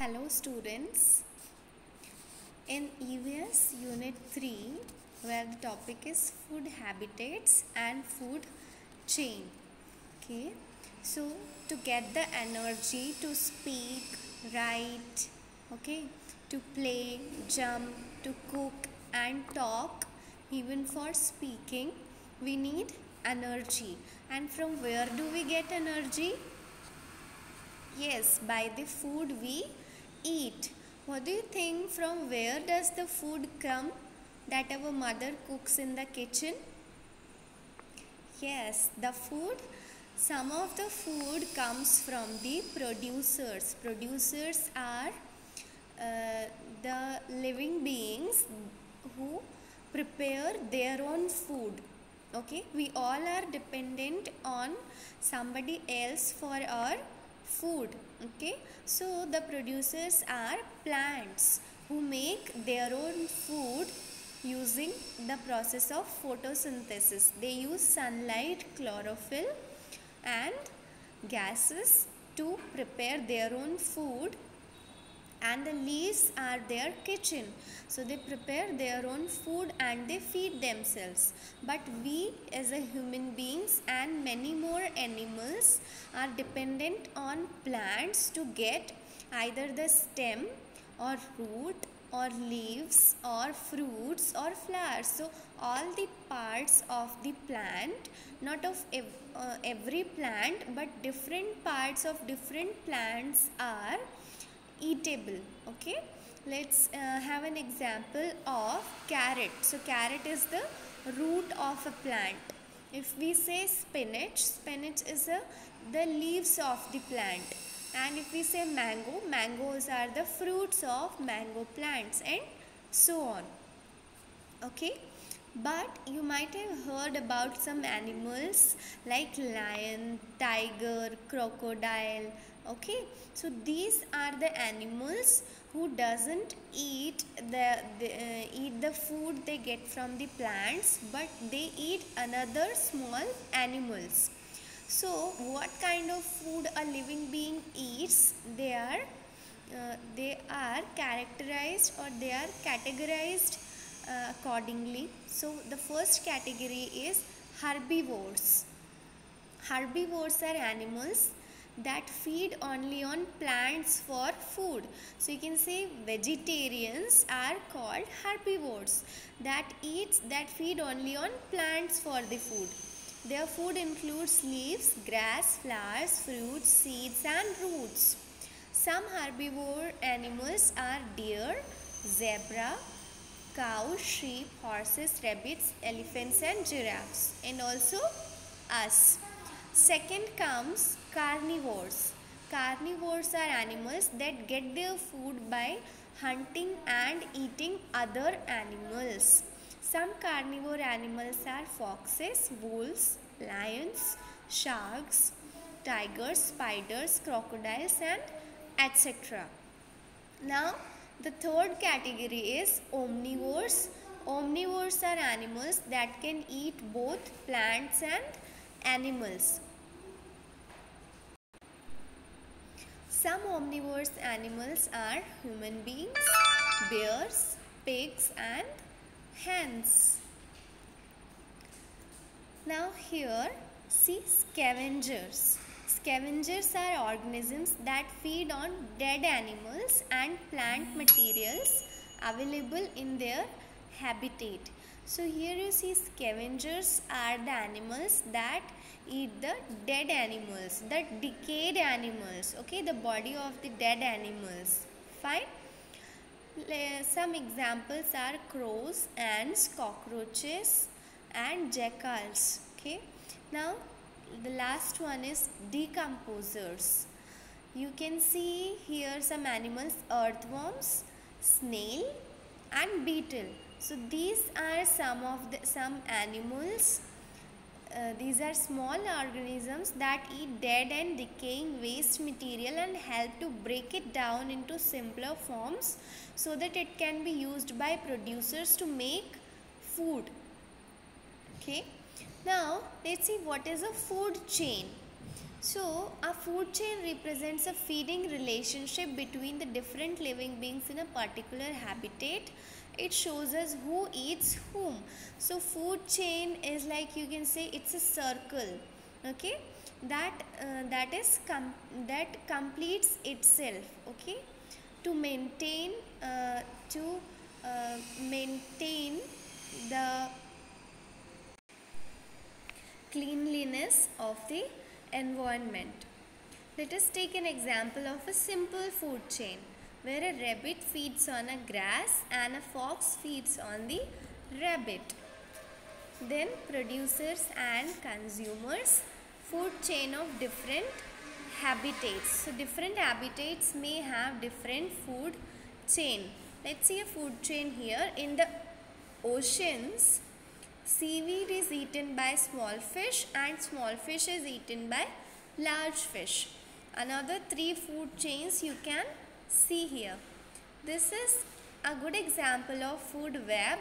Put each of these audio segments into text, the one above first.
Hello students, in EVS Unit 3 where the topic is food habitats and food chain. Okay, so to get the energy to speak, write, okay, to play, jump, to cook and talk, even for speaking, we need energy. And from where do we get energy? Yes, by the food we eat. What do you think? From where does the food come that our mother cooks in the kitchen? Yes, the food, some of the food comes from the producers. Producers are the living beings who prepare their own food. Okay, we all are dependent on somebody else for our food. Okay, so the producers are plants who make their own food using the process of photosynthesis. They use sunlight, chlorophyll and gases to prepare their own food, and the leaves are their kitchen. So they prepare their own food and they feed themselves. But we as a human beings and many more animals are dependent on plants to get either the stem or root or leaves or fruits or flowers. So all the parts of the plant, not of every plant, but different parts of different plants are eatable. Okay, let's have an example of carrot. So carrot is the root of a plant. If we say spinach, spinach is the leaves of the plant. And if we say mango, mangoes are the fruits of mango plants, and so on. Okay, but you might have heard about some animals like lion, tiger, crocodile. Okay, so these are the animals who doesn't eat the food they get from the plants, but they eat another small animals. So what kind of food a living being eats? They are characterized, or they are categorized accordingly. So the first category is herbivores. Herbivores are animals that feed only on plants for food. So you can say vegetarians are called herbivores, that feed only on plants for the food. Their food includes leaves, grass, flowers, fruits, seeds and roots. Some herbivore animals are deer, zebra, cows, sheep, horses, rabbits, elephants and giraffes, and also us. Second comes carnivores. Carnivores are animals that get their food by hunting and eating other animals. Some carnivore animals are foxes, wolves, lions, sharks, tigers, spiders, crocodiles and etc. Now the third category is omnivores. Omnivores are animals that can eat both plants and animals. Some omnivorous animals are human beings, bears, pigs and hens. Now here see scavengers. Scavengers are organisms that feed on dead animals and plant materials available in their habitat. So here you see scavengers are the animals that eat the dead animals, the decayed animals, okay, the body of the dead animals. Fine. Some examples are crows, ants, cockroaches and jackals. Okay. Now the last one is decomposers. You can see here some animals: earthworms, snail and beetle. So these are some animals. These are small organisms that eat dead and decaying waste material and help to break it down into simpler forms so that it can be used by producers to make food. Okay. Now let's see what is a food chain. So, a food chain represents a feeding relationship between the different living beings in a particular habitat. It shows us who eats whom. So, food chain is like, you can say, it's a circle, okay, that completes itself, okay, to maintain uh, to maintain the cleanliness of the environment. Let us take an example of a simple food chain where a rabbit feeds on a grass and a fox feeds on the rabbit. Then producers and consumers, food chain of different habitats. So different habitats may have different food chain. Let's see a food chain here. In the oceans, seaweed is eaten by small fish and small fish is eaten by large fish. Another three food chains you can see here. This is a good example of food web.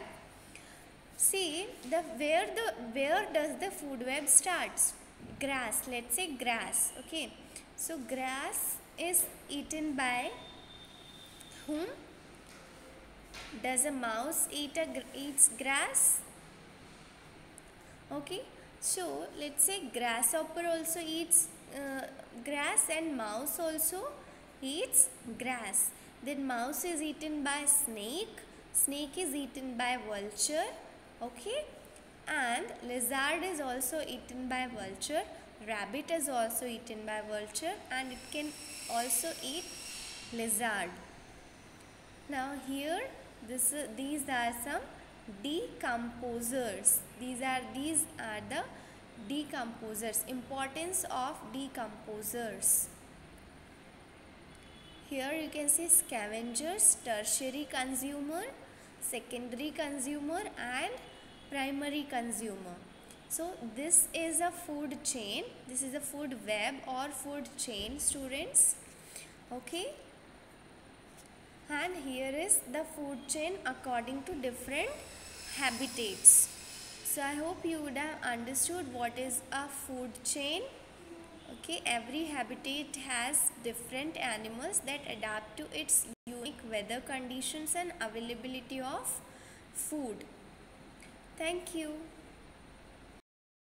See where does the food web starts? Grass. Let's say grass. Okay. So grass is eaten by whom? Does a mouse eats grass? Okay. So let's say grasshopper also eats grass and mouse also eats grass. Then mouse is eaten by snake. Snake is eaten by vulture. Okay, and lizard is also eaten by vulture. Rabbit is also eaten by vulture and it can also eat lizard. Now here these are some decomposers. These are the decomposers. Importance of decomposers. Here you can see scavengers, tertiary consumer, secondary consumer and primary consumer. So this is a food chain. This is a food web or food chain, students. Okay. And here is the food chain according to different habitats. So I hope you would have understood what is a food chain. Okay, every habitat has different animals that adapt to its unique weather conditions and availability of food. Thank you.